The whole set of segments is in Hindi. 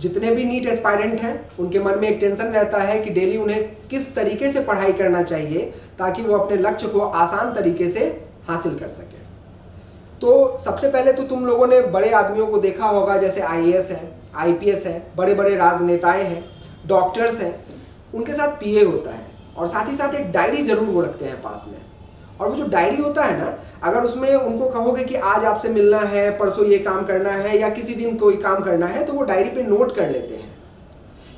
जितने भी नीट एस्पायरेंट हैं उनके मन में एक टेंशन रहता है कि डेली उन्हें किस तरीके से पढ़ाई करना चाहिए ताकि वो अपने लक्ष्य को आसान तरीके से हासिल कर सके। तो सबसे पहले तो तुम लोगों ने बड़े आदमियों को देखा होगा, जैसे आईएएस है, आईपीएस है, बड़े बड़े राजनेताएं हैं, डॉक्टर्स हैं, उनके साथ पीए होता है और साथ ही साथ एक डायरी जरूर वो रखते हैं पास में। और वो जो डायरी होता है ना, अगर उसमें उनको कहोगे कि आज आपसे मिलना है, परसों ये काम करना है या किसी दिन कोई काम करना है, तो वो डायरी पे नोट कर लेते हैं,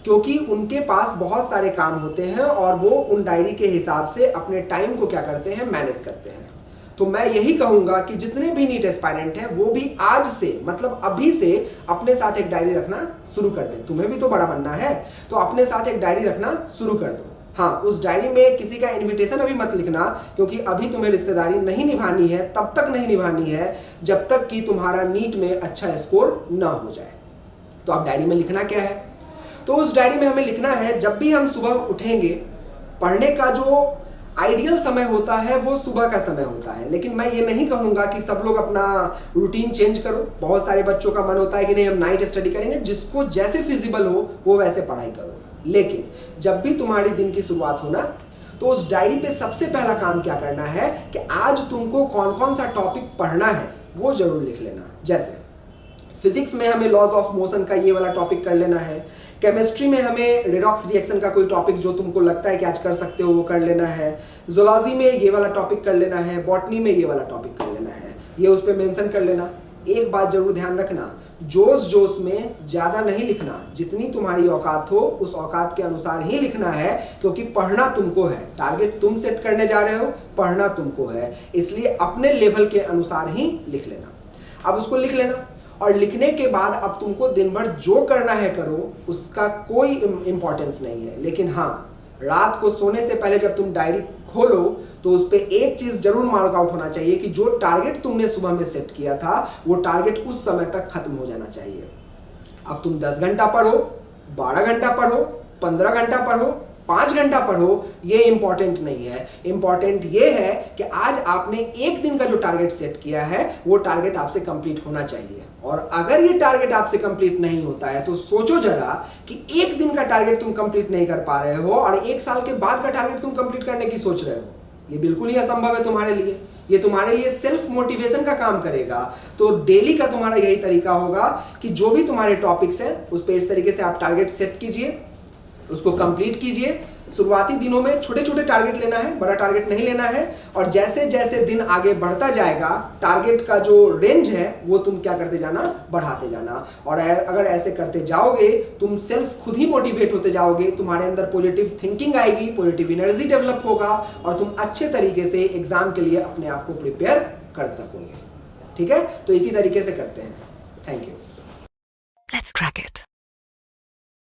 क्योंकि उनके पास बहुत सारे काम होते हैं और वो उन डायरी के हिसाब से अपने टाइम को क्या करते हैं, मैनेज करते हैं। तो मैं यही कहूंगा कि जितने भी नीट एस्पायरेंट हैं वो भी आज से, मतलब अभी से अपने साथ एक डायरी रखना शुरू कर दें। तुम्हें भी तो बड़ा बनना है, तो अपने साथ एक डायरी रखना शुरू कर दो। हाँ, उस डायरी में किसी का इनविटेशन अभी मत लिखना, क्योंकि अभी तुम्हें रिश्तेदारी नहीं निभानी है, तब तक नहीं निभानी है जब तक कि तुम्हारा नीट में अच्छा स्कोर ना हो जाए। तो अब डायरी में लिखना क्या है, तो उस डायरी में हमें लिखना है जब भी हम सुबह उठेंगे, पढ़ने का जो आइडियल समय होता है वो सुबह का समय होता है। लेकिन मैं ये नहीं कहूँगा कि सब लोग अपना रूटीन चेंज करो। बहुत सारे बच्चों का मन होता है कि नहीं हम नाइट स्टडी करेंगे, जिसको जैसे फिजिबल हो वो वैसे पढ़ाई करो। लेकिन जब भी तुम्हारी दिन की शुरुआत हो ना, तो उस डायरी पे सबसे पहला काम क्या करना है कि आज तुमको कौन कौन सा टॉपिक पढ़ना है वो जरूर लिख लेना। जैसे फिजिक्स में हमें लॉज ऑफ मोशन का ये वाला टॉपिक कर लेना है, केमिस्ट्री में हमें रिडॉक्स रिएक्शन का कोई टॉपिक जो तुमको लगता है कि आज कर सकते हो वो कर लेना है, जूलॉजी में ये वाला टॉपिक कर लेना है, बॉटनी में ये वाला टॉपिक कर लेना है, ये उस पर मेंशन कर लेना। एक बात जरूर ध्यान रखना, जोश जोश में ज़्यादा नहीं लिखना, जितनी तुम्हारी औकात हो उस औकात के अनुसार ही लिखना है, क्योंकि पढ़ना तुमको है, टारगेट तुम सेट करने जा रहे हो, पढ़ना तुमको है, इसलिए अपने लेवल के अनुसार ही लिख लेना। अब उसको लिख लेना और लिखने के बाद अब तुमको दिन भर जो करना है करो, उसका कोई इंपॉर्टेंस नहीं है। लेकिन हाँ, रात को सोने से पहले जब तुम डायरी खोलो तो उस पर एक चीज जरूर मार्क आउट होना चाहिए कि जो टारगेट तुमने सुबह में सेट किया था वो टारगेट उस समय तक खत्म हो जाना चाहिए। अब तुम 10 घंटा पढ़ो, 12 घंटा पढ़ो, 15 घंटा पढ़ो, 5 घंटा पढ़ो, ये इंपॉर्टेंट नहीं है। इंपॉर्टेंट ये है कि आज आपने एक दिन का जो टारगेट सेट किया है वो टारगेट आपसे कंप्लीट होना चाहिए। और अगर ये टारगेट आपसे कंप्लीट नहीं होता है तो सोचो जरा कि एक दिन का टारगेट तुम कंप्लीट नहीं कर पा रहे हो और 1 साल के बाद का टारगेट तुम कंप्लीट करने की सोच रहे हो, ये बिल्कुल ही असंभव है तुम्हारे लिए। ये तुम्हारे लिए सेल्फ मोटिवेशन का काम करेगा। तो डेली का तुम्हारा यही तरीका होगा कि जो भी तुम्हारे टॉपिक्स हैं उस पर इस तरीके से आप टारगेट सेट कीजिए, उसको कंप्लीट कीजिए। शुरुआती दिनों में छोटे छोटे टारगेट लेना है, बड़ा टारगेट नहीं लेना है। और जैसे जैसे दिन आगे बढ़ता जाएगा टारगेट का जो रेंज है वो तुम क्या करते जाना, बढ़ाते जाना। और अगर ऐसे करते जाओगे तुम सेल्फ खुद ही मोटिवेट होते जाओगे, तुम्हारे अंदर पॉजिटिव थिंकिंग आएगी, पॉजिटिव एनर्जी डेवलप होगा और तुम अच्छे तरीके से एग्जाम के लिए अपने आप को प्रिपेयर कर सकोगे। ठीक है, तो इसी तरीके से करते हैं। Thank you. Let's crack it.